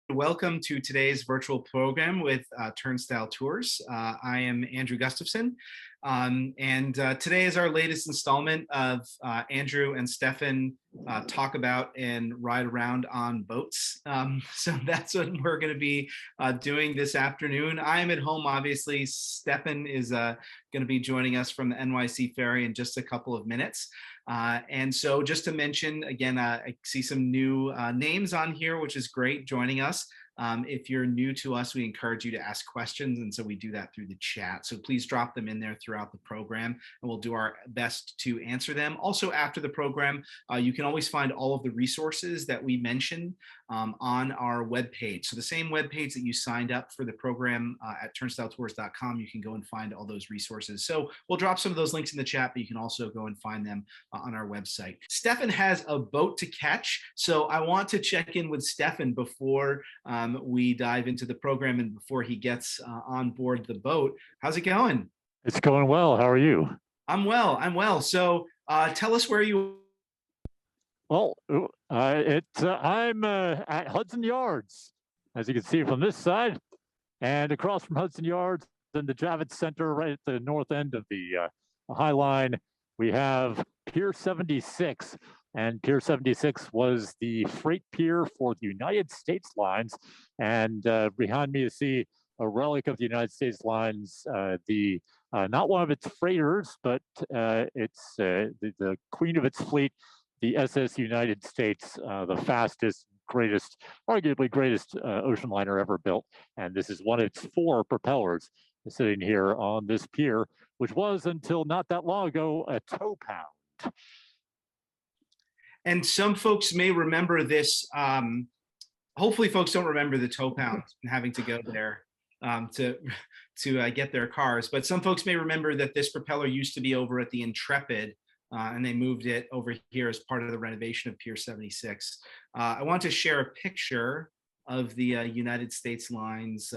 Welcome to today's virtual program with Turnstile Tours. I am Andrew Gustafson, and today is our latest installment of Andrew and Stefan talk about and ride around on boats. So that's what we're going to be doing this afternoon. I am at home, obviously. Stefan is going to be joining us from the NYC Ferry in just a couple of minutes. And so just to mention, again, I see some new names on here, which is great, joining us. If you're new to us, we encourage you to ask questions. And so we do that through the chat. So please drop them in there throughout the program, and we'll do our best to answer them. Also, after the program, you can always find all of the resources that we mentioned on our webpage. So the same webpage that you signed up for the program at turnstiletours.com, you can go and find all those resources. So we'll drop some of those links in the chat, but you can also go and find them on our website. Stefan has a boat to catch, so I want to check in with Stefan before we dive into the program and before he gets on board the boat. How's it going? It's going well. How are you? I'm well. So tell us where you. Well, I'm at Hudson Yards, as you can see from this side, and across from Hudson Yards in the Javits Center, right at the north end of the High Line, we have Pier 76. And Pier 76 was the freight pier for the United States lines. And behind me, you see a relic of the United States lines, not one of its freighters, but it's the queen of its fleet, the SS United States, the fastest, greatest, arguably greatest ocean liner ever built. And this is one of its 4 propellers sitting here on this pier, which was until not that long ago a tow pound. And some folks may remember this. Hopefully, folks don't remember the tow pound and having to go there to get their cars. But some folks may remember that this propeller used to be over at the Intrepid, and they moved it over here as part of the renovation of Pier 76. I want to share a picture of the United States lines,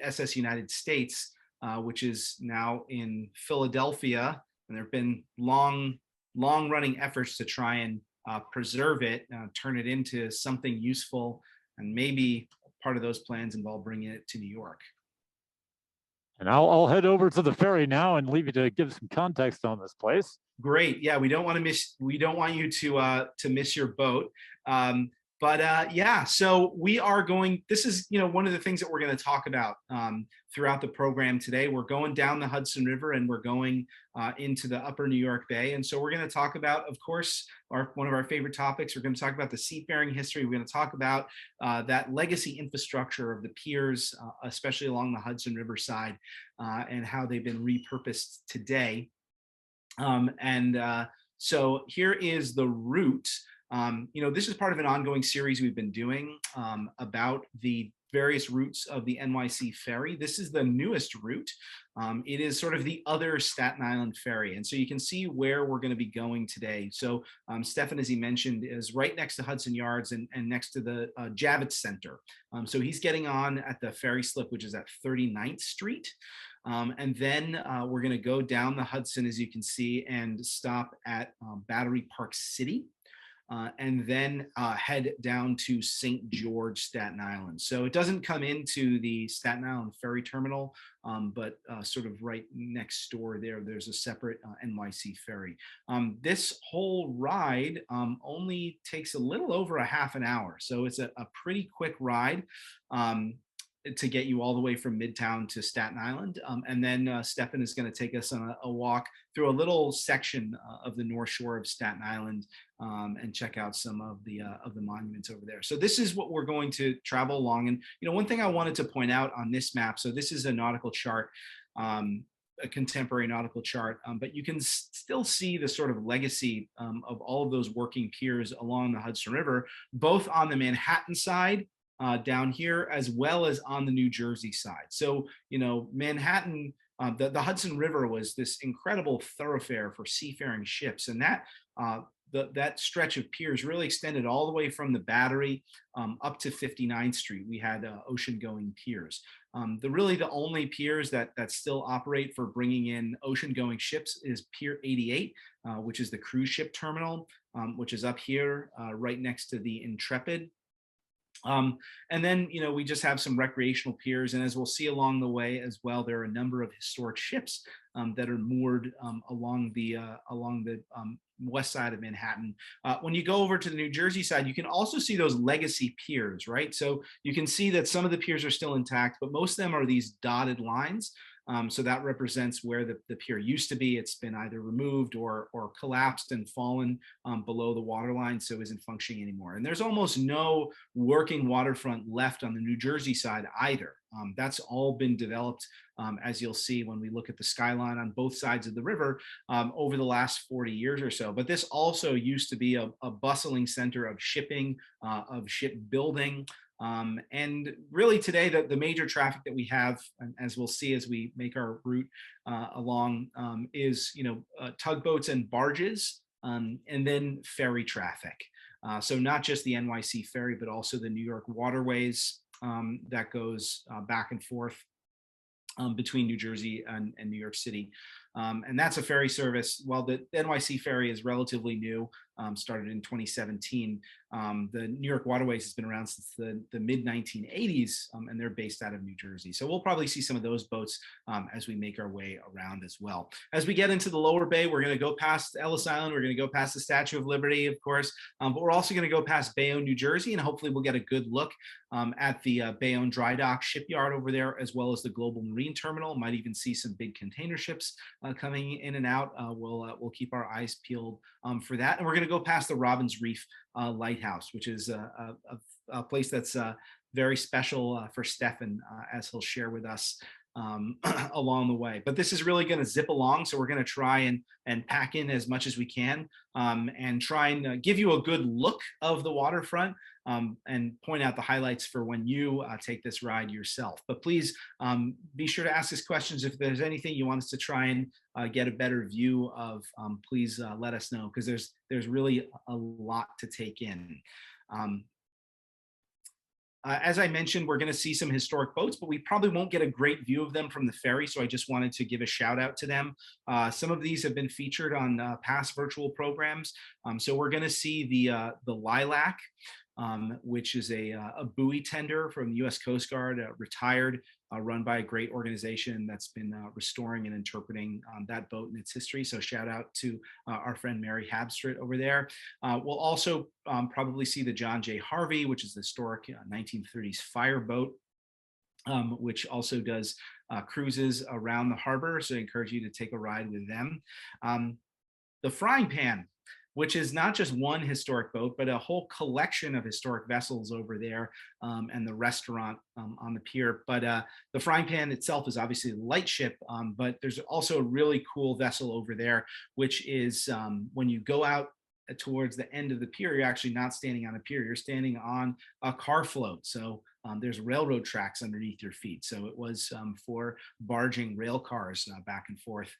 SS United States, which is now in Philadelphia. And there have been long-running efforts to try and preserve it, turn it into something useful, and maybe part of those plans involve bringing it to New York. And I'll head over to the ferry now and leave you to give some context on this place. Great, yeah, we don't want you to miss your boat. Yeah, so we are going. This is one of the things that we're going to talk about throughout the program today. We're going down the Hudson River and we're going into the Upper New York Bay, and so we're going to talk about, of course, one of our favorite topics. We're going to talk about the seafaring history. We're going to talk about that legacy infrastructure of the piers, especially along the Hudson River side, and how they've been repurposed today. So here is the route. This is part of an ongoing series we've been doing about the various routes of the NYC Ferry. This is the newest route. It is sort of the other Staten Island Ferry. And so you can see where we're going to be going today. So Stefan, as he mentioned, is right next to Hudson Yards and next to the Javits Center. So he's getting on at the ferry slip, which is at 39th Street. And then we're going to go down the Hudson, as you can see, and stop at Battery Park City. And then head down to St. George, Staten Island. So it doesn't come into the Staten Island Ferry Terminal, but sort of right next door there's a separate NYC Ferry. This whole ride only takes a little over a half an hour. So it's a pretty quick ride to get you all the way from Midtown to Staten Island. And then Stefan is going to take us on a walk through a little section of the North Shore of Staten Island and check out some of the monuments over there. So this is what we're going to travel along. And, one thing I wanted to point out on this map, so this is a nautical chart, a contemporary nautical chart, but you can still see the sort of legacy of all of those working piers along the Hudson River, both on the Manhattan side, down here, as well as on the New Jersey side. So, Manhattan, the Hudson River was this incredible thoroughfare for seafaring ships, and that stretch of piers really extended all the way from the Battery up to 59th Street. We had ocean-going piers. The only piers that still operate for bringing in ocean-going ships is Pier 88, which is the cruise ship terminal, which is up here right next to the Intrepid. And then, we just have some recreational piers. And as we'll see along the way as well, there are a number of historic ships that are moored along the west side of Manhattan. When you go over to the New Jersey side, you can also see those legacy piers, right? So you can see that some of the piers are still intact, but most of them are these dotted lines. So that represents where the pier used to be. It's been either removed or collapsed and fallen below the water line, so isn't functioning anymore. And there's almost no working waterfront left on the New Jersey side either. That's all been developed, as you'll see when we look at the skyline on both sides of the river over the last 40 years or so. But this also used to be a bustling center of shipping, of shipbuilding. And really today, the major traffic that we have, as we'll see as we make our route along, is tugboats and barges, and then ferry traffic. So not just the NYC Ferry, but also the New York Waterways that goes back and forth between New Jersey and New York City. And that's a ferry service. While the NYC Ferry is relatively new, started in 2017, the New York Waterways has been around since the mid 1980s, and they're based out of New Jersey. So we'll probably see some of those boats as we make our way around as well. As we get into the lower bay, we're going to go past Ellis Island. We're going to go past the Statue of Liberty, of course, but we're also going to go past Bayonne, New Jersey, and hopefully we'll get a good look at the Bayonne Dry Dock shipyard over there, as well as the Global Marine Terminal. Might even see some big container ships coming in and out. We'll keep our eyes peeled for that. And we're going to go past the Robbins Reef Lighthouse, which is a place that's very special for Stefan, as he'll share with us along the way. But this is really going to zip along, so we're going to try and pack in as much as we can, and try and give you a good look of the waterfront, and point out the highlights for when you take this ride yourself. But please be sure to ask us questions. If there's anything you want us to try and get a better view of, please let us know, because there's really a lot to take in. As I mentioned, we're going to see some historic boats, but we probably won't get a great view of them from the ferry, so I just wanted to give a shout out to them. Some of these have been featured on past virtual programs. So we're going to see the Lilac, which is a buoy tender from the U.S. Coast Guard, retired, run by a great organization that's been restoring and interpreting that boat and its history. So shout out to our friend Mary Habstrit over there. We'll also probably see the John J. Harvey, which is the historic 1930s fireboat, which also does cruises around the harbor. So I encourage you to take a ride with them. The Frying Pan, which is not just one historic boat, but a whole collection of historic vessels over there, and the restaurant on the pier. But the Frying Pan itself is obviously a light ship, but there's also a really cool vessel over there, which is when you go out towards the end of the pier, you're actually not standing on a pier, you're standing on a car float. So there's railroad tracks underneath your feet. So it was for barging rail cars back and forth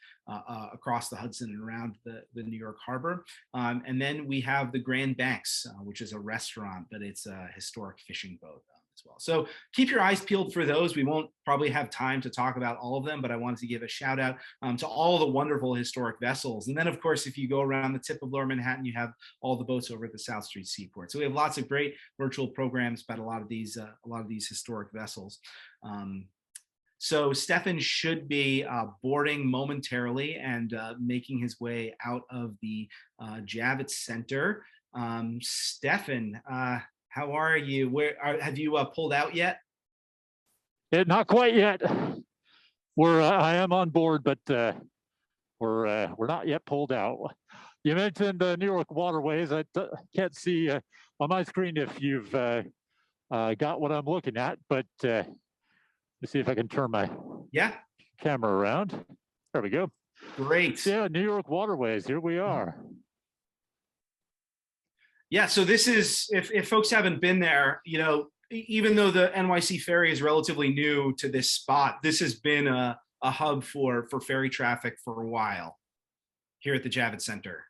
across the Hudson and around the New York Harbor. And then we have the Grand Banks, which is a restaurant, but it's a historic fishing boat as well. So keep your eyes peeled for those. We won't probably have time to talk about all of them, but I wanted to give a shout out to all the wonderful historic vessels. And then, of course, if you go around the tip of Lower Manhattan, you have all the boats over at the South Street Seaport. So we have lots of great virtual programs about a lot of these historic vessels. So Stefan should be boarding momentarily and making his way out of the Javits Center. Stefan, how are you? Have you pulled out yet? Not quite yet. I am on board, but we're not yet pulled out. You mentioned New York Waterways. I can't see on my screen if you've got what I'm looking at, but let's see if I can turn my camera around. There we go. Great. Yeah, New York Waterways. Here we are. Yeah, so this is, if folks haven't been there, even though the NYC Ferry is relatively new to this spot, this has been a hub for ferry traffic for a while here at the Javits Center.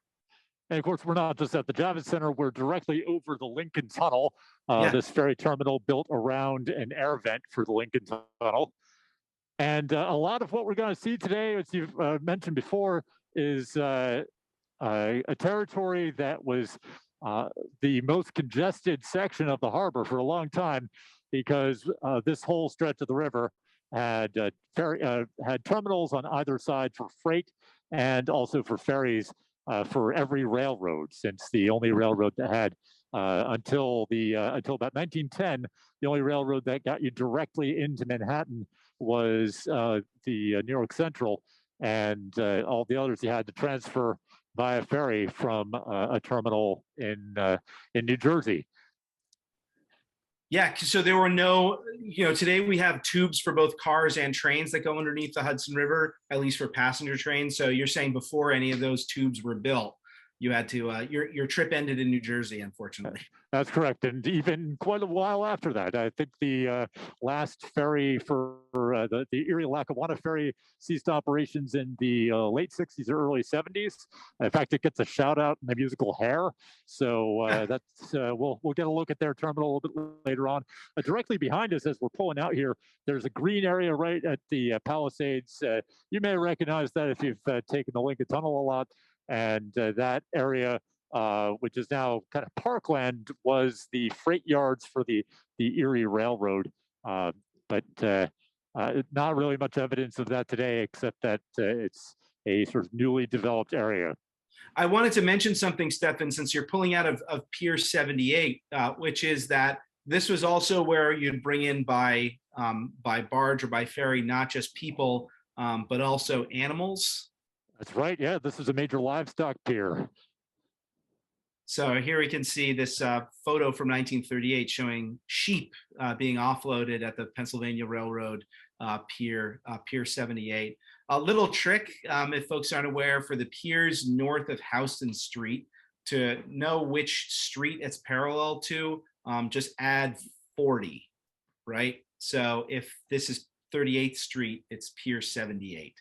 And of course, we're not just at the Javits Center, we're directly over the Lincoln Tunnel, this ferry terminal built around an air vent for the Lincoln Tunnel. And a lot of what we're going to see today, as you've mentioned before, is a territory that was the most congested section of the harbor for a long time because this whole stretch of the river had had terminals on either side for freight and also for ferries for every railroad. Since the only railroad that had until about 1910, the only railroad that got you directly into Manhattan was the New York Central, and all the others you had to transfer via ferry from a terminal in New Jersey. Yeah, so there were no, today we have tubes for both cars and trains that go underneath the Hudson River, at least for passenger trains. So you're saying before any of those tubes were built, you had to, your trip ended in New Jersey, unfortunately. That's correct. And even quite a while after that, I think the last ferry for the Erie Lackawanna ferry ceased operations in the late 60s or early 70s. In fact, it gets a shout out in the musical Hair. So that's we'll get a look at their terminal a little bit later on. Directly behind us, as we're pulling out here, there's a green area right at the Palisades. You may recognize that if you've taken the Lincoln Tunnel a lot. And that area, which is now kind of parkland, was the freight yards for the Erie Railroad. But not really much evidence of that today, except that it's a sort of newly developed area. I wanted to mention something, Stefan, since you're pulling out of Pier 78, which is that this was also where you'd bring in by barge or by ferry, not just people, but also animals. That's right. Yeah, this is a major livestock pier. So here we can see this photo from 1938 showing sheep being offloaded at the Pennsylvania Railroad Pier 78. A little trick, if folks aren't aware, for the piers north of Houston Street, to know which street it's parallel to, just add 40, right? So if this is 38th Street, it's Pier 78.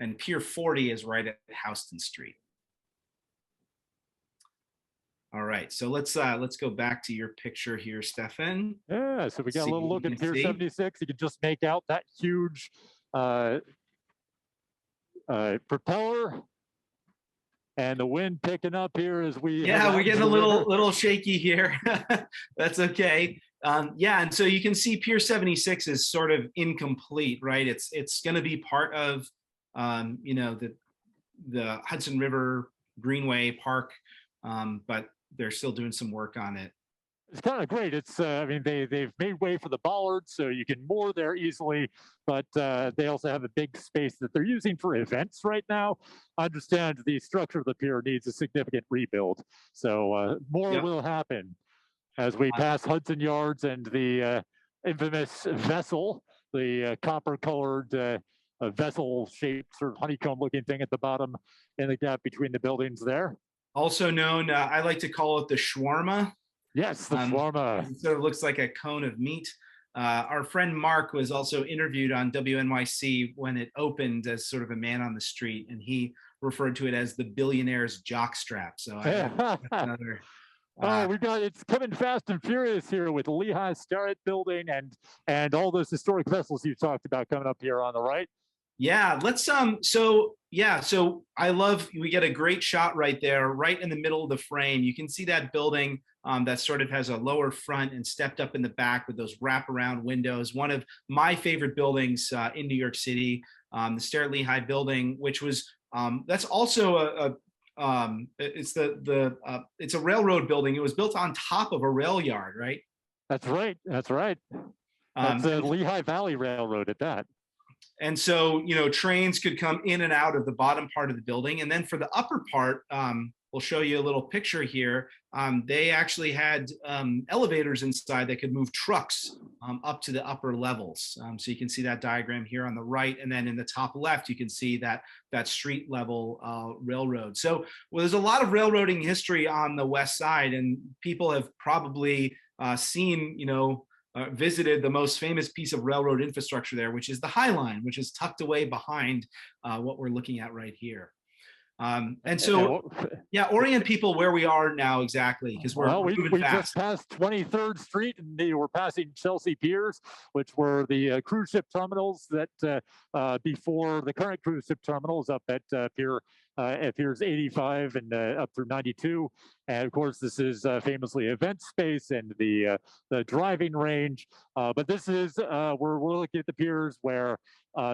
And Pier 40 is right at Houston Street. All right, so let's go back to your picture here, Stefan. Yeah, so we got a little look at Pier 76. You can just make out that huge propeller and the wind picking up here as we. Yeah, we're getting a little shaky here. That's okay. Yeah, and so you can see Pier 76 is sort of incomplete, right? It's going to be part of the Hudson River Greenway Park, but they're still doing some work on it. It's kind of great. It's I mean they've made way for the bollards, so you can moor there easily. But they also have a big space that they're using for events right now. I understand the structure of the pier needs a significant rebuild, so more will happen as we pass Hudson Yards and the infamous vessel, the copper-colored. A vessel-shaped sort of honeycomb-looking thing at the bottom in the gap between the buildings there. Also known, I like to call it the shawarma. Yes, the shawarma. It sort of looks like a cone of meat. Our friend Mark was also interviewed on WNYC when it opened as sort of a man on the street, and he referred to it as the billionaire's jockstrap. So another. We got it's coming fast and furious here with Lehigh Steroid building and all those historic vessels you talked about coming up here on the right. Yeah, let's so I love, we get a great shot right there, right in the middle of the frame. You can see that building that sort of has a lower front and stepped up in the back with those wraparound windows. One of my favorite buildings in New York City, the Steroid Lehigh building, which was that's also it's a railroad building. It was built on top of a rail yard, right? That's right. That's right. That's the Lehigh Valley Railroad at that. And so, trains could come in and out of the bottom part of the building. And then for the upper part, we'll show you a little picture here. They actually had elevators inside that could move trucks up to the upper levels. So you can see that diagram here on the right. And then in the top left, you can see that street level railroad. So there's a lot of railroading history on the west side, and people have probably seen, visited the most famous piece of railroad infrastructure there, which is the High Line, which is tucked away behind what we're looking at right here. And so, orient people where we are now exactly, because we're moving fast. Just passed 23rd Street, and we're passing Chelsea Piers, which were the cruise ship terminals that before the current cruise ship terminals up at Pier at Piers 85 and up through 92. And of course, this is famously event space and the driving range. But this is we're looking at the piers where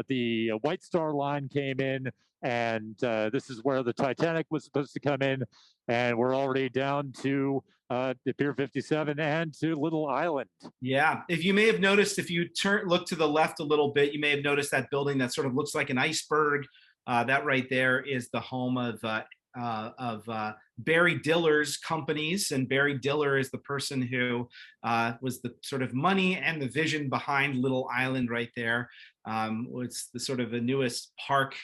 the White Star Line came in, and this is where the Titanic was supposed to come in, and we're already down to the Pier 57 and to Little Island. Yeah, if you may have noticed, if you look to the left a little bit, you may have noticed that building that sort of looks like an iceberg. That right there is the home of Barry Diller's companies, and Barry Diller is the person who was the sort of money and the vision behind Little Island right there. It's the sort of the newest park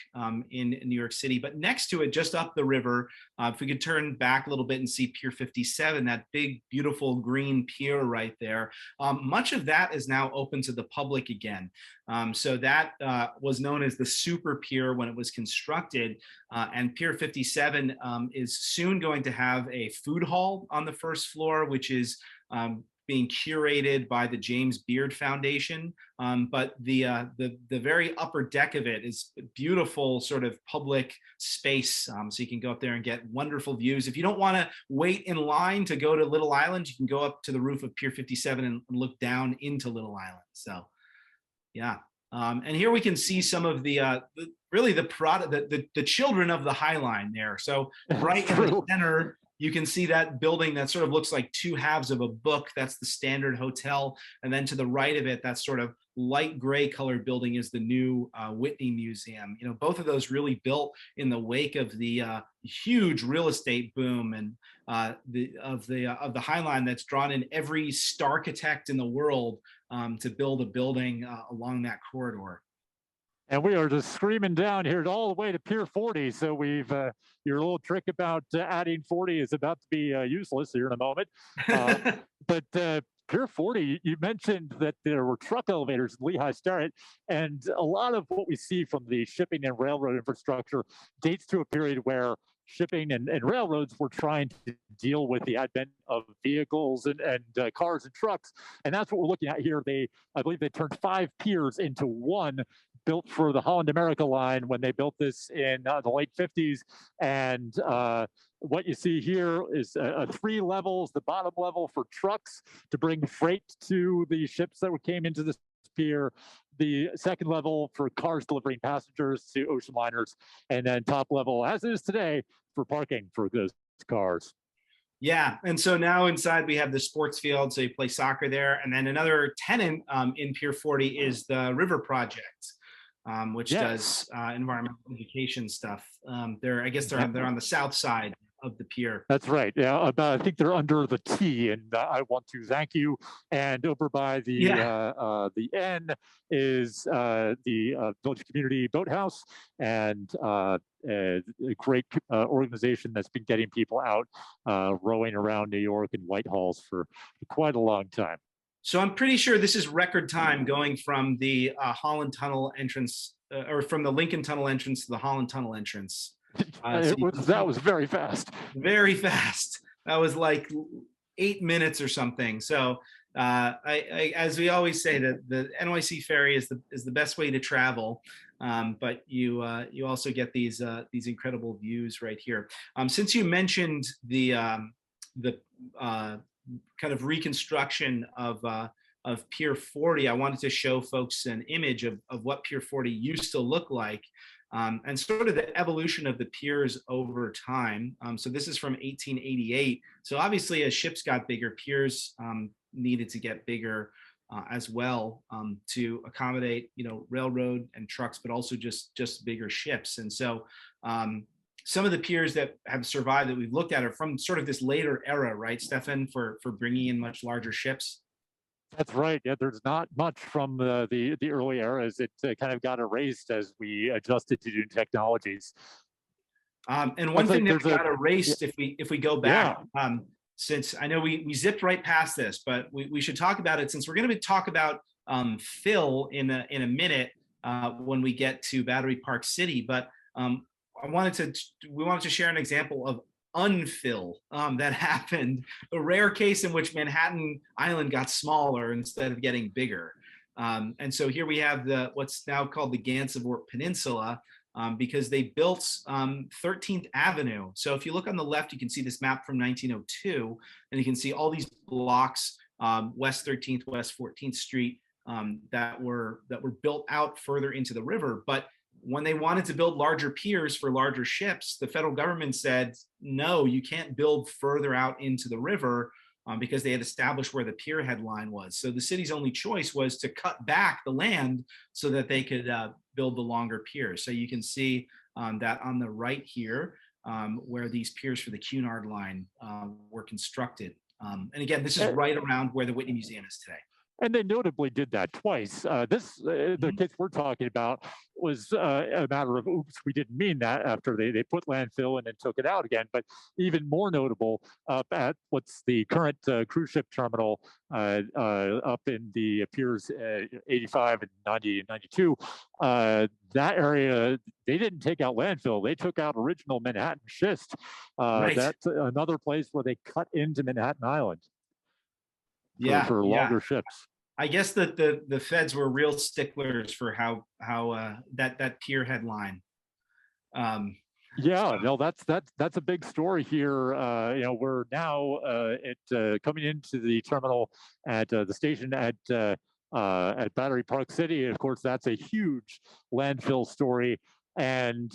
in New York City. But next to it, just up the river, if we could turn back a little bit and see Pier 57, that big, beautiful green pier right there, much of that is now open to the public again. So that was known as the Super Pier when it was constructed. And Pier 57 is soon going to have a food hall on the first floor, which is being curated by the James Beard Foundation. But the very upper deck of it is beautiful sort of public space. So you can go up there and get wonderful views. If you don't want to wait in line to go to Little Island, you can go up to the roof of Pier 57 and look down into Little Island. So yeah. And here we can see some of really the product, the children of the High Line there. So right in the center, you can see that building that sort of looks like two halves of a book. That's the Standard Hotel. And then to the right of it, that sort of light gray colored building is the new Whitney Museum. You know, both of those really built in the wake of the huge real estate boom and of the High Line that's drawn in every starchitect in the world to build a building along that corridor. And we are just screaming down here all the way to Pier 40. So we've your little trick about adding 40 is about to be useless here in a moment. But Pier 40, you mentioned that there were truck elevators in Lehigh, Steroid, and a lot of what we see from the shipping and railroad infrastructure dates to a period where shipping and railroads were trying to deal with the advent of vehicles and cars and trucks. And that's what we're looking at here. I believe they turned 5 piers into one, built for the Holland America line when they built this in the late 50s. And what you see here is 3 levels, the bottom level for trucks to bring freight to the ships that came into this pier, the second level for cars delivering passengers to ocean liners, and then top level, as it is today, for parking for those cars. Yeah, and so now inside we have the sports field, so you play soccer there, and then another tenant in Pier 40 is the River Project, which does environmental education stuff. I guess they're on the south side of the pier. That's right. Yeah, I think they're under the T, and I want to thank you. And over by the N is the Village Community Boathouse, and a great organization that's been getting people out rowing around New York and Whitehalls for quite a long time. So I'm pretty sure this is record time going from the Holland Tunnel entrance, or from the Lincoln Tunnel entrance to the Holland Tunnel entrance. That was very fast. Very fast. That was like 8 minutes or something. So as we always say, that the NYC Ferry is the best way to travel, but you also get these incredible views right here. Since you mentioned the kind of reconstruction of Pier 40, I wanted to show folks an image of what Pier 40 used to look like. And sort of the evolution of the piers over time. So this is from 1888. So obviously, as ships got bigger, piers needed to get bigger as well to accommodate, railroad and trucks, but also just bigger ships. And so some of the piers that have survived that we've looked at are from sort of this later era, right, Stefan, for bringing in much larger ships? That's right. Yeah, there's not much from the early eras. It kind of got erased as we adjusted to new technologies. And one thing that got erased, if we go back, since I know we zipped right past this, but we should talk about it, since we're going to talk about fill in a minute when we get to Battery Park City. But we wanted to share an example of unfill that happened, a rare case in which Manhattan Island got smaller instead of getting bigger. And so here we have what's now called the Gansavor Peninsula, because they built 13th Avenue. So if you look on the left, you can see this map from 1902, and you can see all these blocks, West 13th, West 14th Street, that were built out further into the river. But when they wanted to build larger piers for larger ships, the federal government said, no, you can't build further out into the river, because they had established where the pier headline was. So the city's only choice was to cut back the land so that they could build the longer piers. So you can see that on the right here, where these piers for the Cunard line were constructed. And again, this is right around where the Whitney Museum is today. And they notably did that twice. The case we're talking about was a matter of, oops, we didn't mean that, after they put landfill and then took it out again. But even more notable, at what's the current cruise ship terminal up in the Piers 85 and 90 and 92, that area, they didn't take out landfill. They took out original Manhattan schist. Right. That's another place where they cut into Manhattan Island. For Yeah. longer ships. I guess that the feds were real sticklers for how that pier headline. Yeah, no, that's a big story here. We're now coming into the terminal at the station at Battery Park City. And of course, that's a huge landfill story. And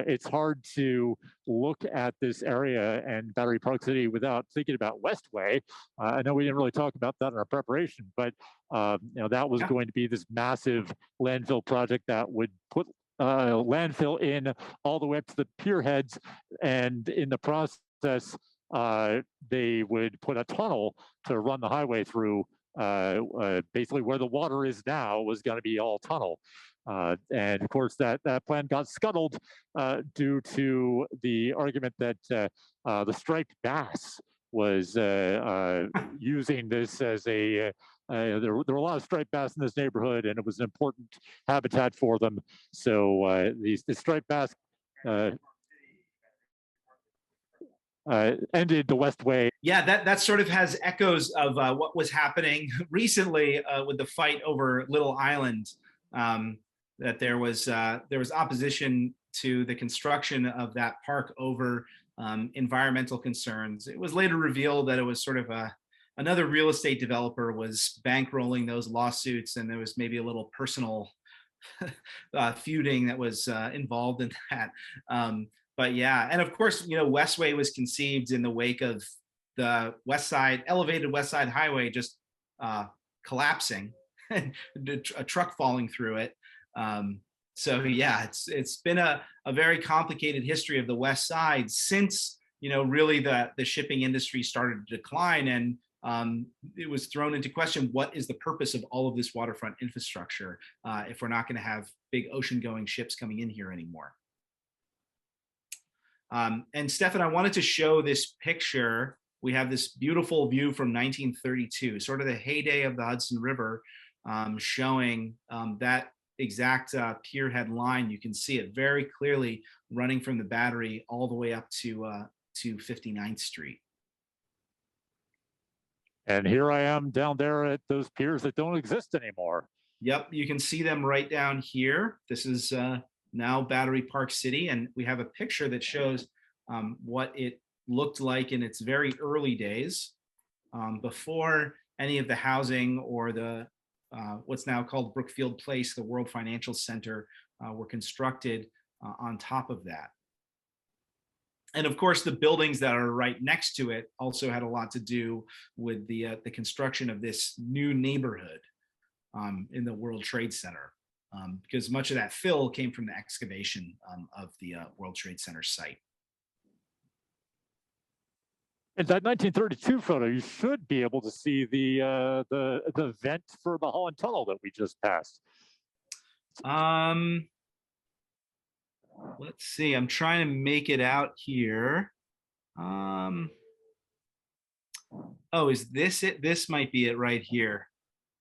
it's hard to look at this area and Battery Park City without thinking about Westway. I know we didn't really talk about that in our preparation, but that was going to be this massive landfill project that would put landfill in all the way up to the pier heads, and in the process, they would put a tunnel to run the highway through. Basically, where the water is now was going to be all tunnel. And of course, that plan got scuttled due to the argument that the striped bass was using this as a there were a lot of striped bass in this neighborhood, and it was an important habitat for them. So the striped bass ended the Westway. Yeah, that sort of has echoes of what was happening recently with the fight over Little Island. That there was opposition to the construction of that park over environmental concerns. It was later revealed that it was sort of another real estate developer was bankrolling those lawsuits, and there was maybe a little personal feuding that was involved in that. But yeah, and of course, Westway was conceived in the wake of the elevated West Side Highway just collapsing, and a truck falling through it. So yeah, it's been a very complicated history of the West Side since really the shipping industry started to decline, and it was thrown into question, what is the purpose of all of this waterfront infrastructure if we're not going to have big ocean-going ships coming in here anymore? And Stefan, I wanted to show this picture. We have this beautiful view from 1932, sort of the heyday of the Hudson River, showing that exact pier head line. You can see it very clearly running from the Battery all the way up to 59th Street. And here I am down there at those piers that don't exist anymore. Yep, you can see them right down here. This is now Battery Park City, and we have a picture that shows what it looked like in its very early days, before any of the housing or the what's now called Brookfield Place, the World Financial Center, were constructed on top of that. And of course, the buildings that are right next to it also had a lot to do with the construction of this new neighborhood in the World Trade Center, because much of that fill came from the excavation of the World Trade Center site. In that 1932 photo, you should be able to see the vent for the Holland Tunnel that we just passed. Let's see. I'm trying to make it out here. Oh, is this it? This might be it right here.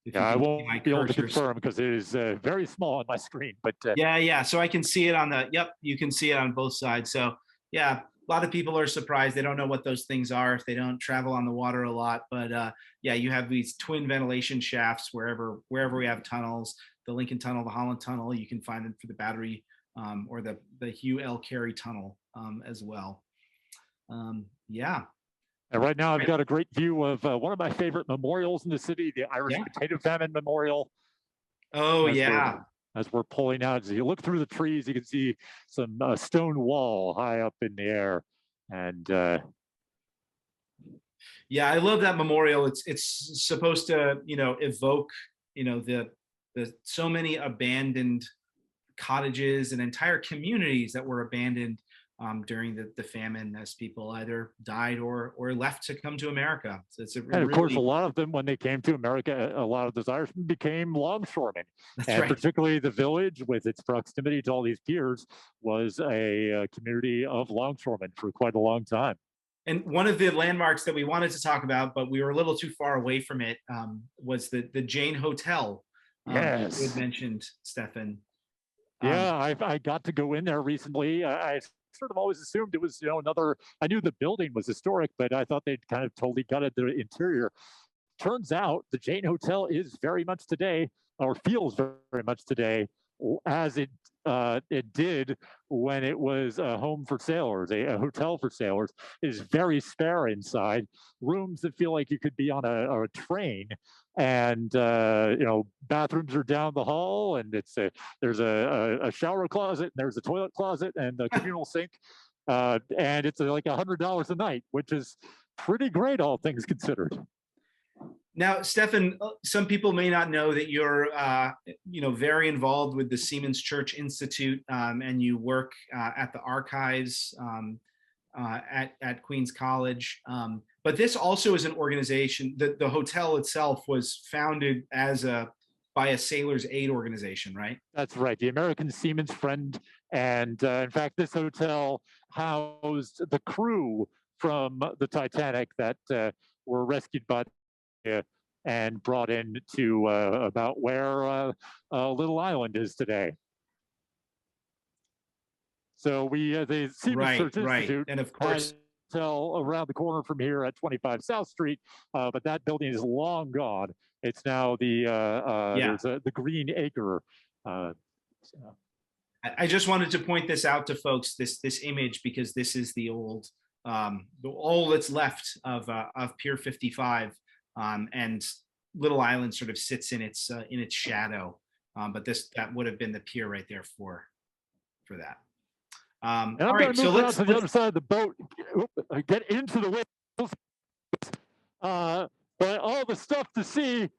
Yeah, I won't be able to confirm because it is very small on my screen. But yeah. So I can see it on the. Yep, you can see it on both sides. So yeah. A lot of people are surprised. They don't know what those things are if they don't travel on the water a lot. But yeah, you have these twin ventilation shafts wherever we have tunnels, the Lincoln Tunnel, the Holland Tunnel. You can find them for the Battery or the Hugh L. Carey Tunnel as well. Yeah. And right now I've got a great view of one of my favorite memorials in the city, the Irish Potato Famine Memorial. Oh, yeah. As we're pulling out, as you look through the trees, you can see some stone wall high up in the air. And yeah, I love that memorial. It's supposed to, evoke, the so many abandoned cottages and entire communities that were abandoned during the famine, as people either died or left to come to America. So it's and of course, a lot of them, when they came to America, a lot of those Irishmen became longshoremen. And right. particularly the village, with its proximity to all these piers, was a community of longshoremen for quite a long time. And one of the landmarks that we wanted to talk about, but we were a little too far away from it, was the Jane Hotel. Yes. You had mentioned, Stefan. Yeah, I got to go in there recently. I sort of always assumed it was, I knew the building was historic, but I thought they'd kind of totally gutted the interior. Turns out the Jane Hotel is very much today, or feels very much today, as it did when it was a home for sailors, a hotel for sailors. It is very spare inside, rooms that feel like you could be on a train, and bathrooms are down the hall, and there's a shower closet, and there's a toilet closet, and a communal sink, and it's like $100 a night, which is pretty great, all things considered. Now, Stefan, some people may not know that you're, very involved with the Seamen's Church Institute, and you work at the archives at Queens College. But this also is an organization that the hotel itself was founded by a sailors' aid organization, right? That's right, the American Seamen's Friend. And in fact, this hotel housed the crew from the Titanic that were rescued by and brought in to about where Little Island is today. So the Seamen's Church Institute, and of course, hotel around the corner from here at 25 South Street, but that building is long gone. It's now there's the Green Acre. I just wanted to point this out to folks, this image, because this is the old, all that's left of Pier 55. And Little Island sort of sits in its shadow, but that would have been the pier right there for that. And I'm going to move out to the other side of the boat, get into the wind. But all the stuff to see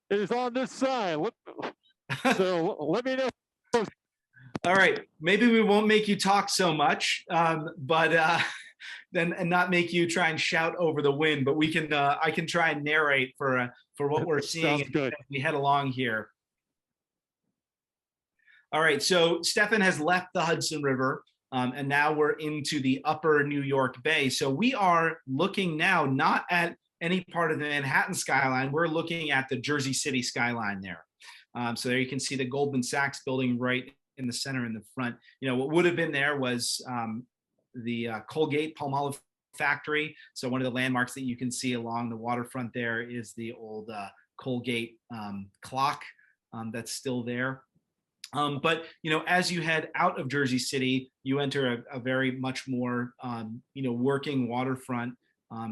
is on this side. So let me know. All right, maybe we won't make you talk so much, but. And not make you try and shout over the wind, but we can. I can try and narrate for what we're seeing as we head along here. All right, so Stefan has left the Hudson River, and now we're into the upper New York Bay. So we are looking now not at any part of the Manhattan skyline. We're looking at the Jersey City skyline there. So there you can see the Goldman Sachs building right in the center in the front. What would have been there was the Colgate Palmolive factory. So one of the landmarks that you can see along the waterfront there is the old Colgate clock that's still there. But as you head out of Jersey City, you enter a very much more working waterfront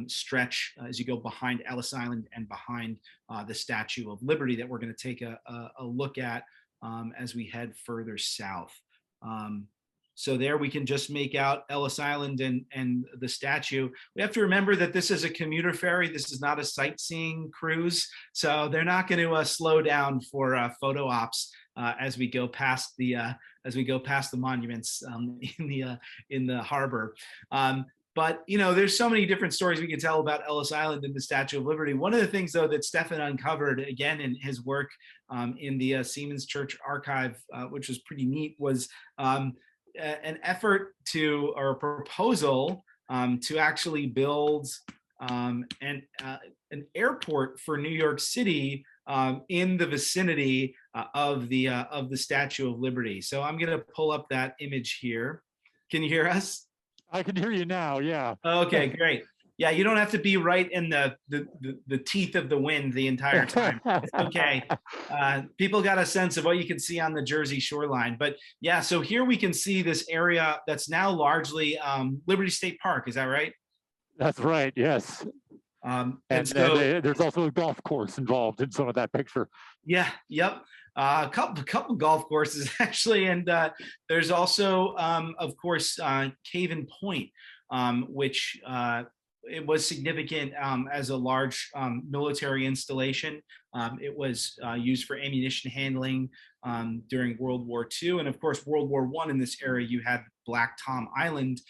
stretch as you go behind Ellis Island and behind the Statue of Liberty that we're going to take a look at as we head further south. So there we can just make out Ellis Island and the statue. We have to remember that this is a commuter ferry. This is not a sightseeing cruise. So they're not going to slow down for photo ops as we go past the monuments in the harbor. But there's so many different stories we can tell about Ellis Island and the Statue of Liberty. One of the things, though, that Stefan uncovered again in his work in the Seamen's Church archive, which was pretty neat, was an effort or a proposal to actually build an airport for New York City in the vicinity of the Statue of Liberty. So I'm going to pull up that image here. Can you hear us? I can hear you now. Yeah. Okay, great. Yeah, you don't have to be right in the teeth of the wind the entire time. It's okay. People got a sense of what you can see on the Jersey shoreline. But yeah, so here we can see this area that's now largely Liberty State Park. Is that right? That's right. Yes. And And so, there's also a golf course involved in some of that picture. yeah, yep. A couple golf courses actually, and there's also, of course, Caven Point, which it was significant as a large military installation. It was used for ammunition handling during World War II, and of course, World War I. In this area, you had Black Tom Island,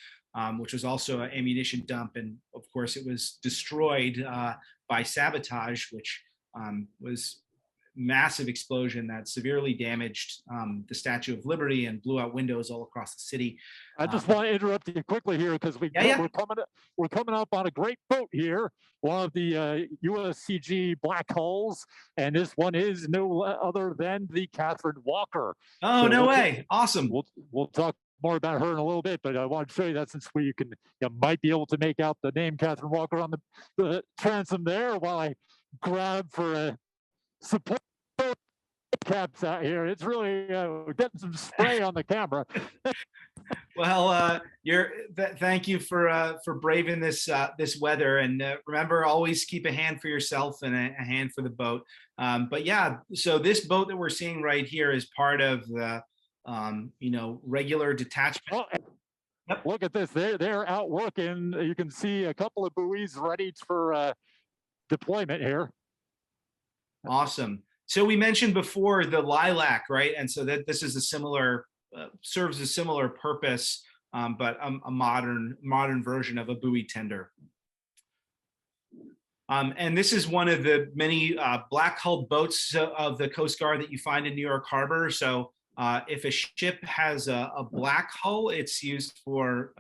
which was also an ammunition dump, and of course, it was destroyed by sabotage, which was massive explosion that severely damaged the Statue of Liberty and blew out windows all across the city. I just want to interrupt you quickly here because Yeah. we're coming up on a great boat here, one of the USCG Black Hulls, and this one is no other than the Catherine Walker. Oh, So no we'll way. Awesome. we'll talk more about her in a little bit, but I want to show you that since you might be able to make out the name Catherine Walker on the transom there while I grab for a support caps out here. It's really getting some spray on the camera. Well, thank you for braving this weather, and remember, always keep a hand for yourself and a hand for the boat. But yeah, so this boat that we're seeing right here is part of the regular detachment. Oh, yep. Look at this. They're out working. You can see a couple of buoys ready for deployment here. Awesome. So we mentioned before the lilac, right? And so that this is a similar serves a similar purpose, but a modern version of a buoy tender. And this is one of the many black hulled boats of the Coast Guard that you find in New York Harbor. So if a ship has a black hull, it's used for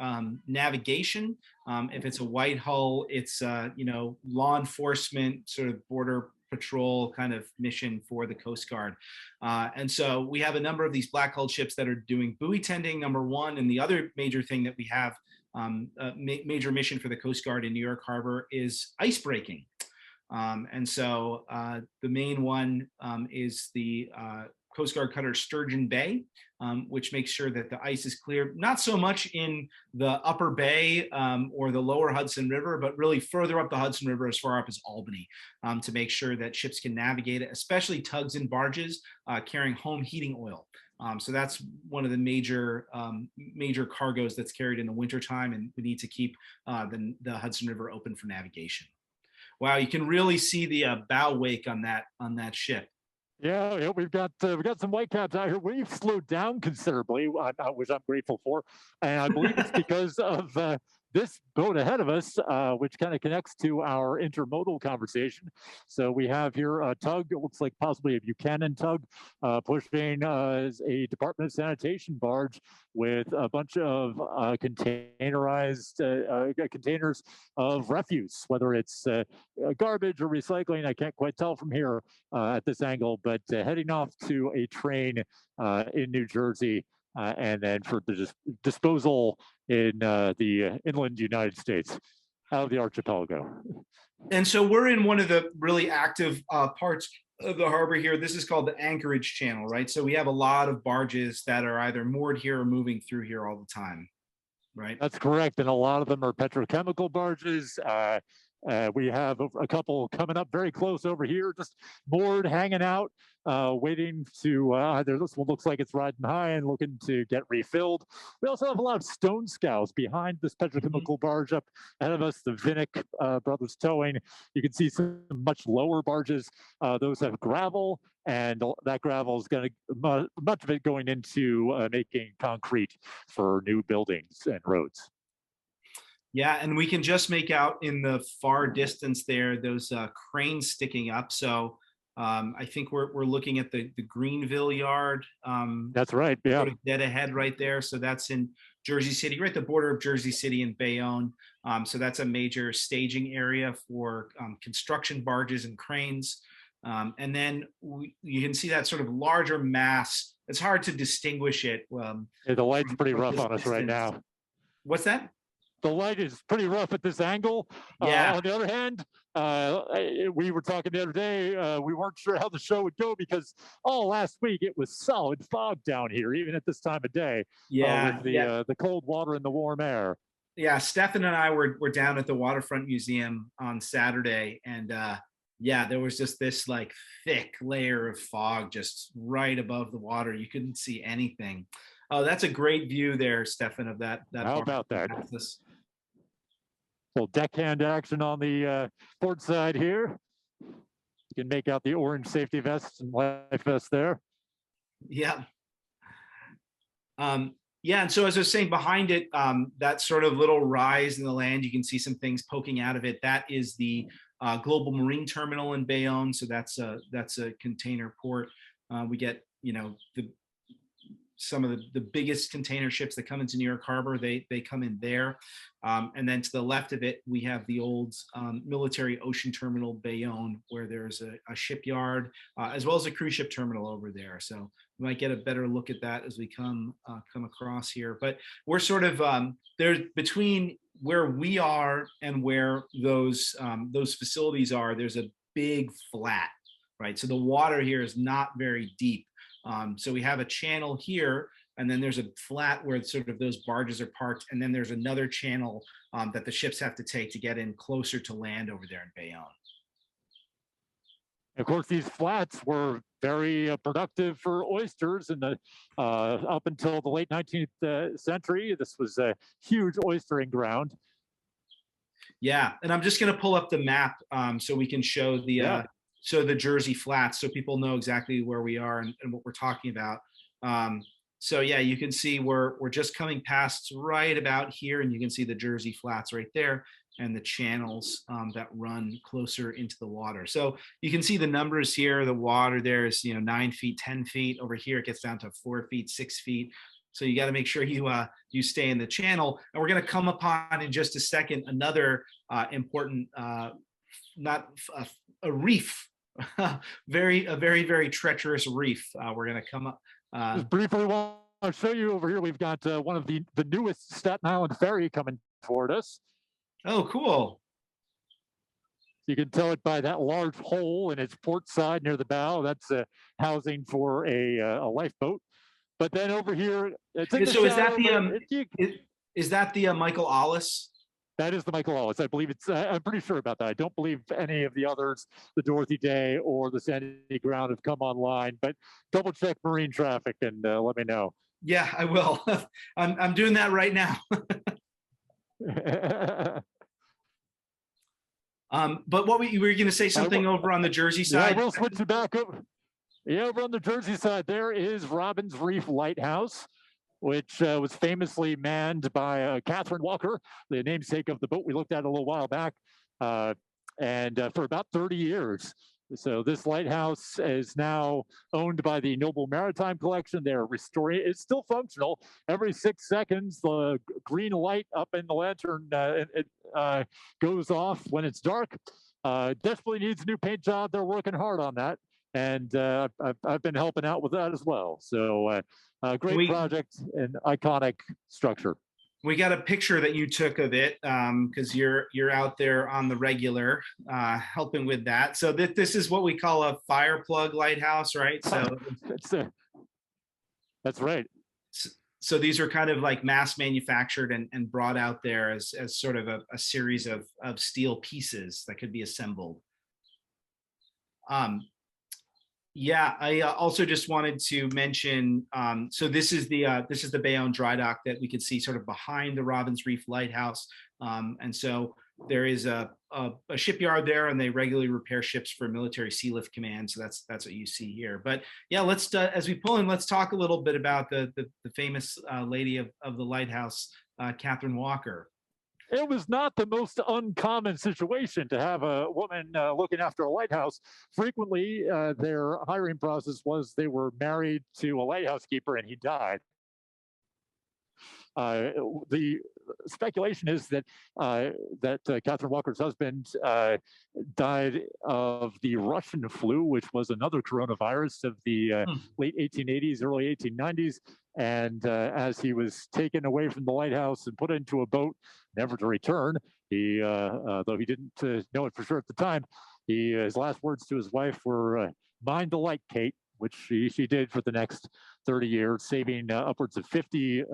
navigation. If it's a white hull, it's law enforcement, sort of border patrol kind of mission for the Coast Guard. And so we have a number of these black hull ships that are doing buoy tending, number one. And the other major thing that we have, major mission for the Coast Guard in New York Harbor, is ice breaking. And so the main one is the Coast Guard cutter Sturgeon Bay, which makes sure that the ice is clear, not so much in the upper bay or the lower Hudson River, but really further up the Hudson River as far up as Albany, to make sure that ships can navigate it, especially tugs and barges carrying home heating oil. So that's one of the major cargoes that's carried in the wintertime, and we need to keep the Hudson River open for navigation. Wow, you can really see the bow wake on that ship. Yeah, we've got some whitecaps out here. We've slowed down considerably, which I'm grateful for, and I believe it's because of this boat ahead of us, which kind of connects to our intermodal conversation. So we have here a tug. It looks like possibly a Buchanan tug pushing a Department of Sanitation barge with a bunch of containerized containers of refuse, whether it's garbage or recycling. I can't quite tell from here at this angle, but heading off to a train in New Jersey. And then for the disposal in the inland United States, out of the archipelago. And so we're in one of the really active parts of the harbor here. This is called the Anchorage Channel, right? So we have a lot of barges that are either moored here or moving through here all the time, right? That's correct. And a lot of them are petrochemical barges. We have a couple coming up very close over here, just moored, hanging out, waiting to either this one looks like it's riding high and looking to get refilled. We also have a lot of stone scows behind this petrochemical barge up ahead of us, the Vinnick Brothers Towing. You can see some much lower barges. Those have gravel, and that gravel is going to, much of it going into making concrete for new buildings and roads. Yeah, and we can just make out in the far distance there those cranes sticking up. So I think we're looking at the Greenville Yard. That's right. Yeah, sort of dead ahead right there. So that's in Jersey City, right at the border of Jersey City and Bayonne. So that's a major staging area for construction barges and cranes. And then you can see that sort of larger mass. It's hard to distinguish it. Yeah, the light's pretty rough on us right now. What's that? the light is pretty rough at this angle. Yeah. On the other hand, we were talking the other day, we weren't sure how the show would go because all last week it was solid fog down here, even at this time of day, Yeah. with Yeah. the cold water and the warm air. Yeah. Stefan and I were down at the Waterfront Museum on Saturday, and yeah, there was just this like thick layer of fog just right above the water. You couldn't see anything. Oh, that's a great view there, Stefan, of that. How about that? Access. Little deckhand action on the port side here. You can make out the orange safety vest and life vest there. Yeah. Yeah, and so as I was saying, behind it, that sort of little rise in the land, you can see some things poking out of it. That is the Global Marine Terminal in Bayonne. So that's a container port. We get, you know, some of the biggest container ships that come into New York Harbor, they come in there. And then to the left of it, we have the old military ocean terminal, Bayonne, where there's a shipyard, as well as a cruise ship terminal over there. So we might get a better look at that as we come across here. But we're sort of, there's between where we are and where those facilities are, there's a big flat, right? So the water here is not very deep. So we have a channel here, and then there's a flat where sort of those barges are parked, and then there's another channel that the ships have to take to get in closer to land over there in Bayonne. Of course, these flats were very productive for oysters in the up until the late 19th century. This was a huge oystering ground. Yeah, and I'm just going to pull up the map so we can show the so the Jersey Flats, so people know exactly where we are and what we're talking about. So yeah, you can see we're just coming past right about here, and you can see the Jersey Flats right there, and the channels that run closer into the water. So you can see the numbers here. The water there is 9 feet, 10 feet. Over here it gets down to 4 feet, 6 feet. So you got to make sure you stay in the channel. And we're going to come upon in just a second another important a reef, a very treacherous reef. We're going to come up. Just briefly, I'll show you over here. We've got one of the newest Staten Island Ferry coming toward us. Oh, cool. You can tell it by that large hole in its port side near the bow. That's housing for a lifeboat. But then over here, so is that the Michael Ellis? That is the Michael Ellis. I believe it's. I'm pretty sure about that. I don't believe any of the others, the Dorothy Day or the Sandy Ground, have come online. But double check marine traffic and let me know. Yeah, I will. I'm doing that right now. But what you were going to say something over on the Jersey side? Yeah, we'll switch it back over. Yeah, over on the Jersey side, there is Robbins Reef Lighthouse, which was famously manned by Catherine Walker, the namesake of the boat we looked at a little while back, and for about 30 years. So this lighthouse is now owned by the Noble Maritime Collection. They're restoring it. It's still functional. Every 6 seconds, the green light up in the lantern goes off when it's dark. Desperately needs a new paint job. They're working hard on that. And I've been helping out with that as well. So great project and iconic structure. We got a picture that you took of it because you're out there on the regular helping with that. So this is what we call a fire plug lighthouse, right? So that's right. So these are kind of like mass manufactured and brought out there as sort of a series of steel pieces that could be assembled. Yeah, I also just wanted to mention, so this is the Bayonne dry dock that we could see sort of behind the Robbins Reef Lighthouse. And so there is a shipyard there, and they regularly repair ships for Military Sea Lift Command. So that's what you see here. But yeah, let's as we pull in, let's talk a little bit about the famous lady of the lighthouse, Catherine Walker. It was not the most uncommon situation to have a woman looking after a lighthouse. Frequently, their hiring process was they were married to a lighthouse keeper and he died. The speculation is that Catherine Walker's husband died of the Russian flu, which was another coronavirus of the late 1880s, early 1890s. And as he was taken away from the lighthouse and put into a boat, never to return, he, though he didn't know it for sure at the time, his last words to his wife were, "Mind the light, Kate," which she did for the next 30 years, saving upwards of 50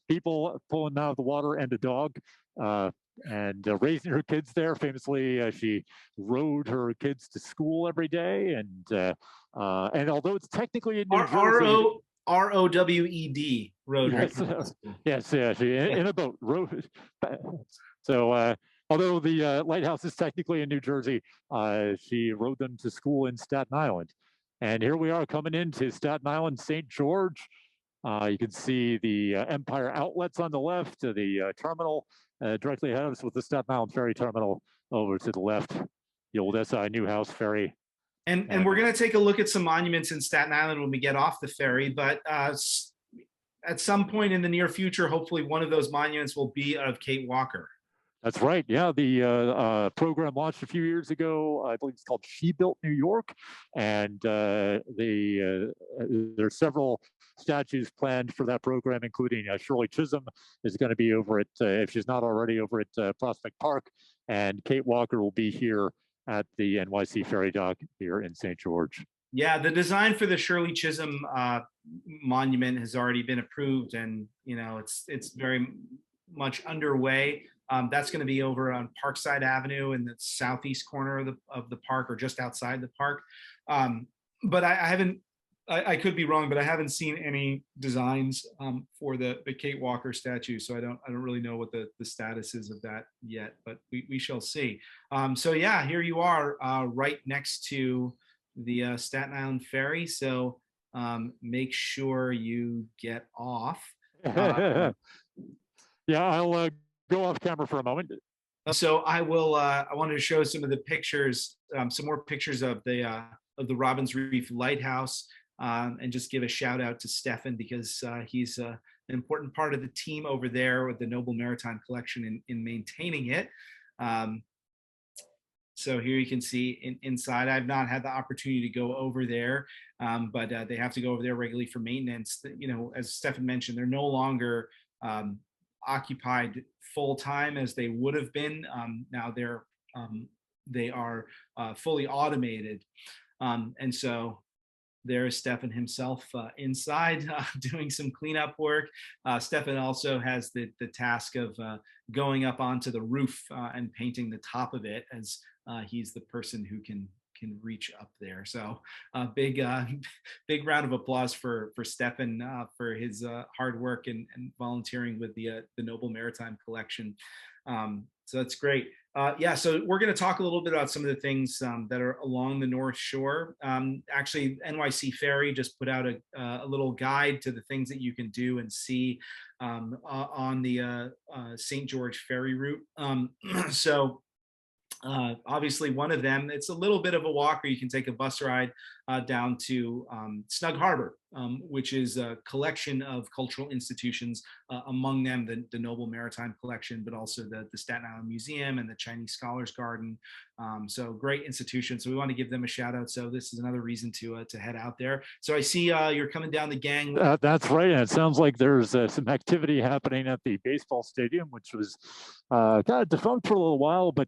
people, pulling them out of the water, and a dog. And raising her kids there. Famously, she rode her kids to school every day, and although it's technically in New Jersey, ROWED road. Yes, yes, yeah, she in a boat rode. So although the lighthouse is technically in New Jersey, she rode them to school in Staten Island. And here we are coming into Staten Island, St. George. You can see the Empire Outlets on the left, the terminal directly ahead of us with the Staten Island Ferry terminal over to the left, the old SI Newhouse Ferry. And we're going to take a look at some monuments in Staten Island when we get off the ferry, but at some point in the near future, hopefully one of those monuments will be of Kate Walker. That's right. Yeah, the program launched a few years ago. I believe it's called She Built New York, and there's several statues planned for that program, including Shirley Chisholm is going to be over at, if she's not already, over at Prospect Park, and Kate Walker will be here at the NYC Ferry Dock here in St. George. Yeah, the design for the Shirley Chisholm monument has already been approved, and it's very much underway. That's going to be over on Parkside Avenue in the southeast corner of the park, or just outside the park. But I haven't. I could be wrong, but I haven't seen any designs for the Kate Walker statue, so I don't really know what the status is of that yet. But we shall see. So yeah, here you are, right next to the Staten Island Ferry. So make sure you get off. Yeah, I'll go off camera for a moment. So I will. I wanted to show some of the pictures, some more pictures of the Robbins Reef Lighthouse, and just give a shout out to Stefan, because he's an important part of the team over there with the Noble Maritime Collection in maintaining it. So here you can see inside. I've not had the opportunity to go over there, but they have to go over there regularly for maintenance. As Stefan mentioned, they're no longer occupied full time as they would have been. Now they are fully automated, and so there's Stefan himself inside doing some cleanup work. Stefan also has the task of going up onto the roof and painting the top of it, as he's the person who can reach up there. So big round of applause for Stefan for his hard work and volunteering with the Noble Maritime Collection. So that's great. Yeah, so we're going to talk a little bit about some of the things that are along the North Shore. Actually, NYC Ferry just put out a little guide to the things that you can do and see on the St. George Ferry route. So obviously one of them, it's a little bit of a walk, or you can take a bus ride down to Snug Harbor, which is a collection of cultural institutions, among them the Noble Maritime Collection, but also the Staten Island Museum and the Chinese Scholars Garden. So great institutions. So we want to give them a shout out. So this is another reason to head out there. So I see you're coming down the gang. That's right. And it sounds like there's some activity happening at the baseball stadium, which was kind of defunct for a little while, but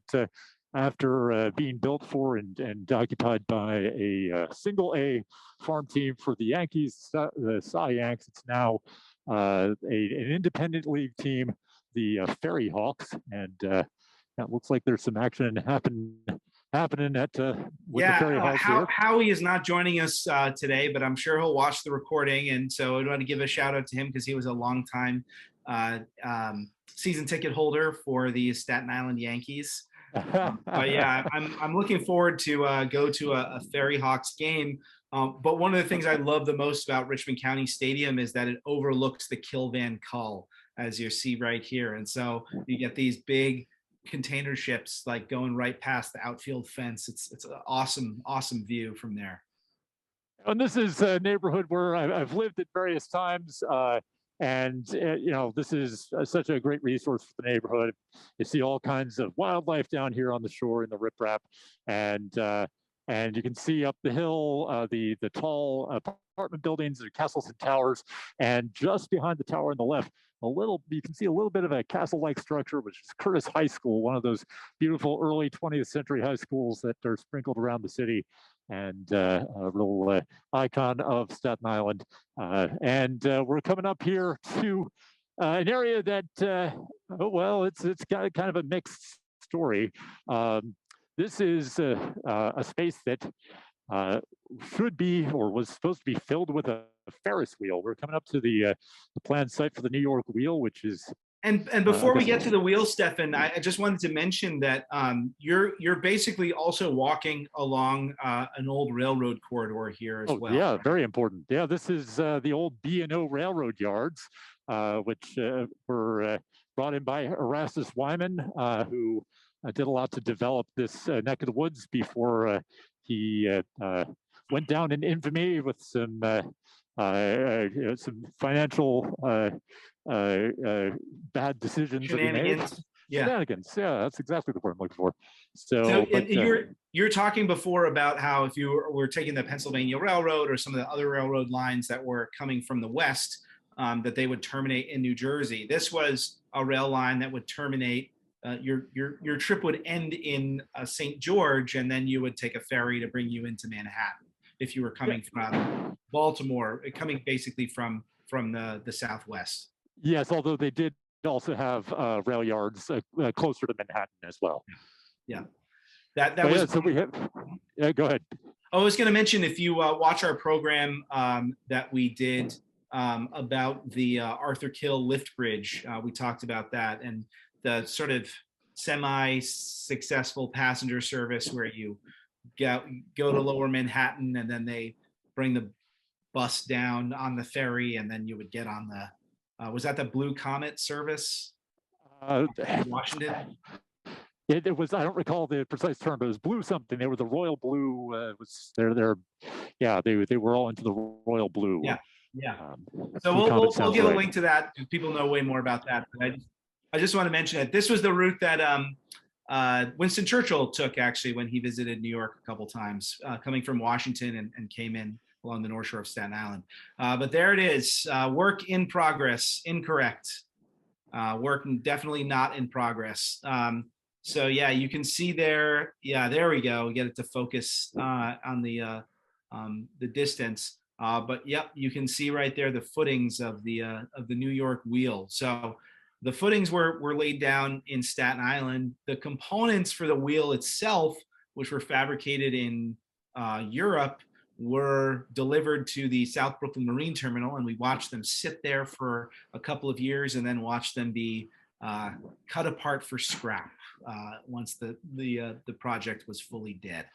after being built for and occupied by a single A farm team for the Yankees, the Cy Yanks, it's now an independent league team, the Ferry Hawks, and it looks like there's some action happening at with the Ferry Hawks. Howie is not joining us today, but I'm sure he'll watch the recording, and so I want to give a shout out to him because he was a long time season ticket holder for the Staten Island Yankees. But yeah, I'm looking forward to go to a Ferry Hawks game. But one of the things I love the most about Richmond County Stadium is that it overlooks the Kilvan Cull, as you see right here. And so you get these big container ships like going right past the outfield fence. It's an awesome view from there. And this is a neighborhood where I've lived at various times. And, this is such a great resource for the neighborhood. You see all kinds of wildlife down here on the shore in the riprap. And And you can see up the hill the tall apartment buildings, the castles and towers, and just behind the tower on the left, you can see a little bit of a castle-like structure, which is Curtis High School, one of those beautiful early 20th century high schools that are sprinkled around the city, and a real icon of Staten Island. And we're coming up here to an area that, well, it's got kind of a mixed story. This is a space that should be or was supposed to be filled with a Ferris wheel. We're coming up to the planned site for the New York Wheel, which is. And before we get to the wheel, Stefan, I just wanted to mention that you're basically also walking along an old railroad corridor here as well. Yeah, very important. Yeah, this is the old B&O railroad yards, which were brought in by Erastus Wyman, who did a lot to develop this neck of the woods before he went down in infamy with some financial bad decisions that he made. Yeah. Shenanigans. Yeah, that's exactly the word I'm looking for. So you're talking before about how if you were taking the Pennsylvania Railroad or some of the other railroad lines that were coming from the west, that they would terminate in New Jersey. This was a rail line that would terminate. Your trip would end in St. George, and then you would take a ferry to bring you into Manhattan if you were coming from Baltimore, coming basically from the southwest. Yes, although they did also have rail yards closer to Manhattan as well. Yeah, that was. Yeah, so we have. Yeah, go ahead. I was going to mention, if you watch our program that we did about the Arthur Kill lift bridge, we talked about that and the sort of semi-successful passenger service where you go to Lower Manhattan and then they bring the bus down on the ferry, and then you would get on the was that the Blue Comet service in Washington? It was, I don't recall the precise term, but it was Blue something. They were the Royal Blue. Was yeah, they were all into the Royal Blue. Yeah. So we'll get a link to that because people know way more about that. But I just want to mention that this was the route that Winston Churchill took actually when he visited New York a couple times, coming from Washington and came in along the North Shore of Staten Island. But there it is, work in progress, incorrect. Work definitely not in progress. So yeah, you can see there. Yeah, there we go. We get it to focus on the distance. But yep, you can see right there the footings of the New York Wheel. So the footings were laid down in Staten Island. The components for the wheel itself, which were fabricated in Europe, were delivered to the South Brooklyn Marine Terminal, and we watched them sit there for a couple of years and then watched them be cut apart for scrap once the project was fully dead.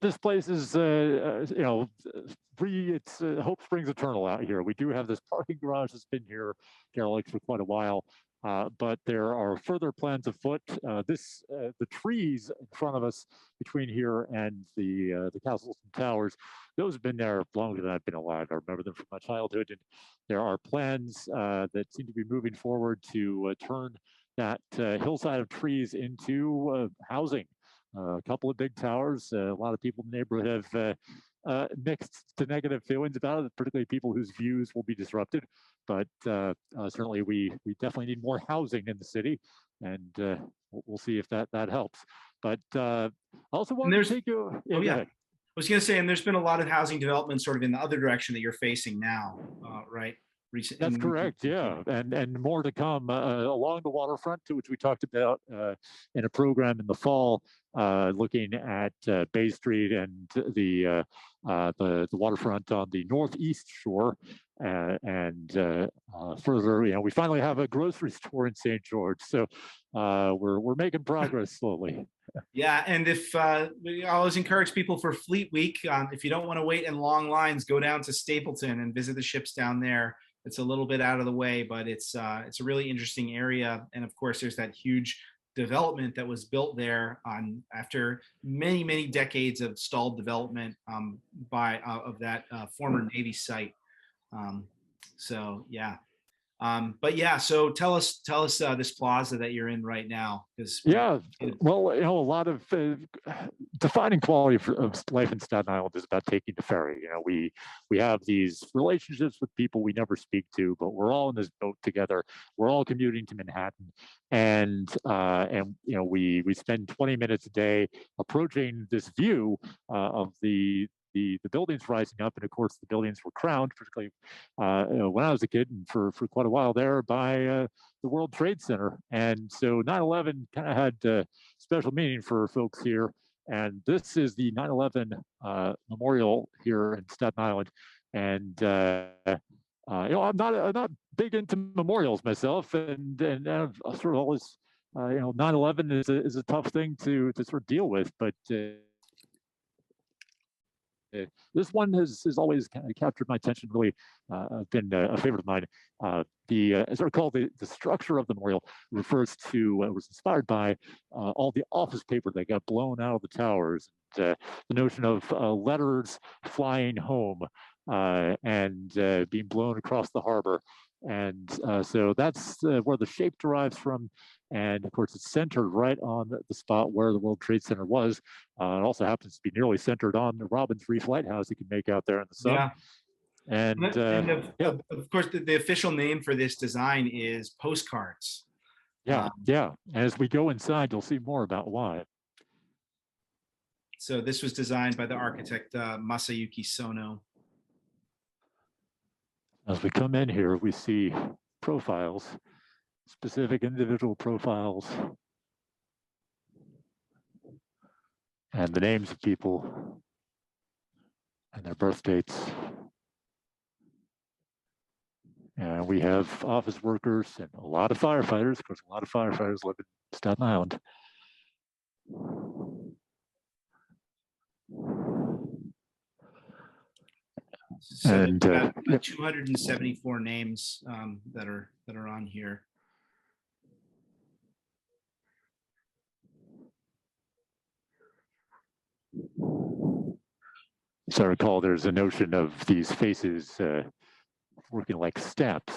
This place is, it's hope springs eternal out here. We do have this parking garage that's been here, derelict for quite a while, but there are further plans afoot. The trees in front of us between here and the castles and towers, those have been there longer than I've been alive. I remember them from my childhood, and there are plans that seem to be moving forward to turn that hillside of trees into housing. A couple of big towers. A lot of people in the neighborhood have mixed to negative feelings about it, particularly people whose views will be disrupted. But certainly, we definitely need more housing in the city, and we'll see if that helps. But I also want to take you. I was going to say, and there's been a lot of housing development sort of in the other direction that you're facing now, right? That's correct, yeah, and more to come along the waterfront, to which we talked about in a program in the fall, looking at Bay Street and the waterfront on the northeast shore, and further. We finally have a grocery store in St. George, so we're making progress slowly. Yeah, and if we always encourage people for Fleet Week, if you don't want to wait in long lines, go down to Stapleton and visit the ships down there. It's a little bit out of the way, but it's a really interesting area. And of course, there's that huge development that was built there after many decades of stalled development of that former Navy site. So yeah, But yeah, so tell us this plaza that you're in right now, because Yeah, well, a lot of defining quality of life in Staten Island is about taking the ferry. We have these relationships with people we never speak to, but we're all in this boat together. We're all commuting to Manhattan, and we spend 20 minutes a day approaching this view of the buildings rising up, and of course the buildings were crowned, particularly when I was a kid, and for quite a while there by the World Trade Center. And so 9/11 kind of had special meaning for folks here. And this is the 9/11 memorial here in Staten Island. And I'm not big into memorials myself, and I've sort of always 9/11 is a tough thing to sort of deal with, but. This one has always kind of captured my attention. Really, been a favorite of mine. As I recall, the structure of the memorial refers to was inspired by all the office paper that got blown out of the towers. And, the notion of letters flying home and being blown across the harbor. And so that's where the shape derives from. And of course, it's centered right on the spot where the World Trade Center was. It also happens to be nearly centered on the Robbins Reef Lighthouse you can make out there in the sun. yeah. And And of course, the official name for this design is postcards. yeah. As we go inside, you'll see more about why. So this was designed by the architect Masayuki Sono. As we come in here, we see profiles, specific individual profiles, and the names of people and their birth dates. And we have office workers and a lot of firefighters. Of course, a lot of firefighters live in Staten Island. So and about 274 names that are on here. So I recall there's a notion of these faces working like stamps,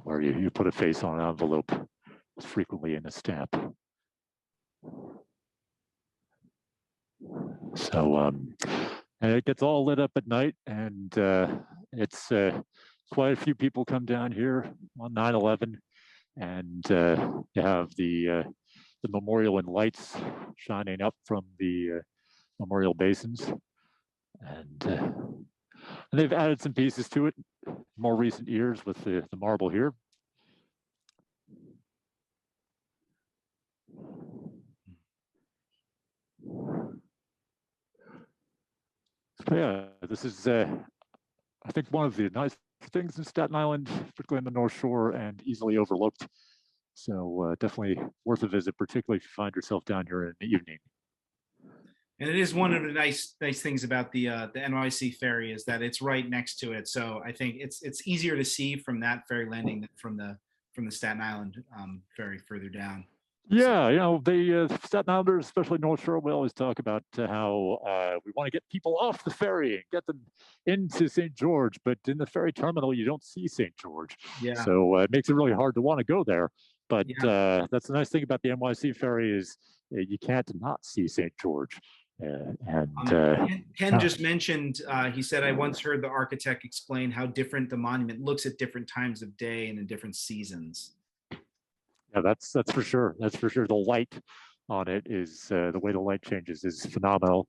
where you put a face on an envelope. It's frequently in a stamp. So and it gets all lit up at night, and it's quite a few people come down here on 9/11, and you have the memorial and lights shining up from the memorial basins, and they've added some pieces to it more recent years with the marble here. So yeah, this is I think one of the nice things in Staten Island, particularly on the North Shore, and easily overlooked. So definitely worth a visit, particularly if you find yourself down here in the evening. And it is one of the nice things about the NYC Ferry is that it's right next to it. So I think it's easier to see from that ferry landing than from the Staten Island ferry further down. Yeah, the Staten Islanders, especially North Shore, we always talk about how we want to get people off the ferry and get them into St. George, but in the ferry terminal, you don't see St. George. Yeah. So it makes it really hard to want to go there. But that's the nice thing about the NYC Ferry is you can't not see St. George. Ken just mentioned, he said, I once heard the architect explain how different the monument looks at different times of day and in different seasons. Yeah, that's for sure. That's for sure. The light on it is the way the light changes is phenomenal,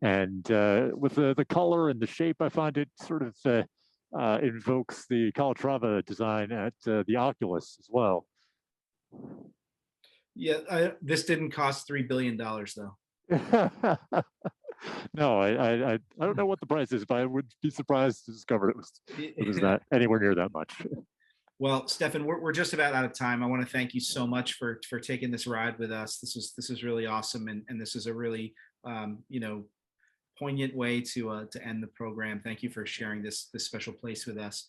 and with the color and the shape, I find it sort of invokes the Calatrava design at the Oculus as well. Yeah, this didn't cost $3 billion though. No, I don't know what the price is, but I would be surprised to discover it was not anywhere near that much. Well, Stefan, we're just about out of time. I want to thank you so much for taking this ride with us. This is really awesome, and this is a really poignant way to end the program. Thank you for sharing this special place with us.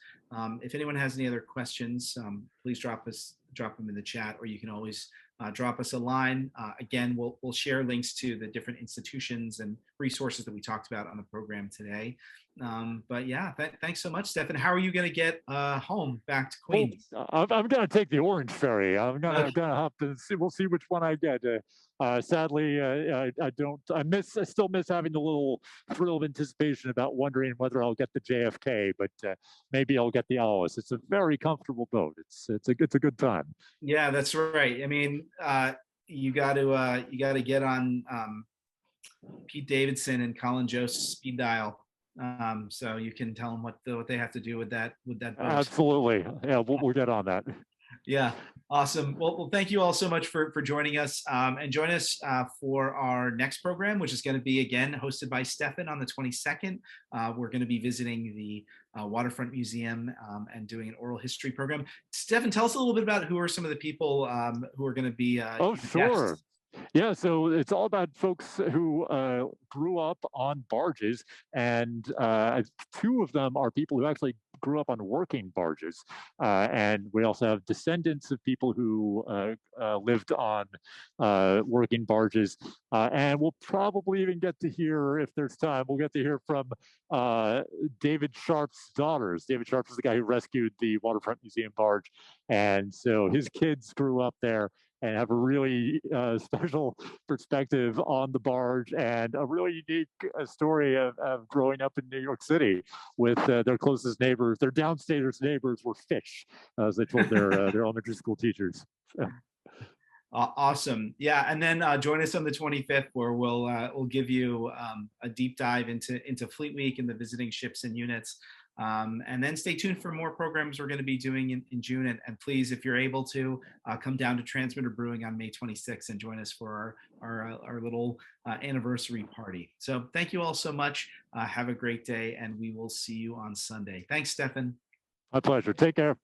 If anyone has any other questions, please drop them in the chat, or you can always drop us a line. Again, we'll share links to the different institutions and resources that we talked about on the program today. But yeah, thanks so much, Stefan. How are you going to get home back to Well, Queens? I'm going to take the Orange Ferry. I'm Okay. gonna have to see. We'll see which one I get. Sadly, I don't. I still miss having the little thrill of anticipation about wondering whether I'll get the JFK, but maybe I'll get the Ellis. It's a very comfortable boat. It's a good time. Yeah, that's right. I mean, you got to get on Pete Davidson and Colin Jost's speed dial, so you can tell them what they have to do with that boat. Absolutely. Yeah, we'll get on that. Yeah, awesome. Well, thank you all so much for joining us, and join us for our next program, which is going to be again hosted by Stefan on the 22nd. We're going to be visiting the Waterfront Museum and doing an oral history program. Stefan, tell us a little bit about who are some of the people who are going to be Oh, sure. guests. Yeah, so it's all about folks who grew up on barges, and two of them are people who actually grew up on working barges. And we also have descendants of people who lived on working barges. And we'll probably even get to hear, if there's time, we'll get to hear from David Sharp's daughters. David Sharp is the guy who rescued the Waterfront Museum barge. And so his kids grew up there and have a really special perspective on the barge, and a really unique story of growing up in New York City with their closest neighbors. Their downstairs neighbors were fish, as they told their elementary school teachers. Awesome. Yeah, and then join us on the 25th, where we'll give you a deep dive into Fleet Week and the visiting ships and units. And then stay tuned for more programs we're going to be doing in June. And please, if you're able to, come down to Transmitter Brewing on May 26th and join us for our little anniversary party. So thank you all so much. Have a great day, and we will see you on Sunday. Thanks, Stefan. My pleasure. Take care.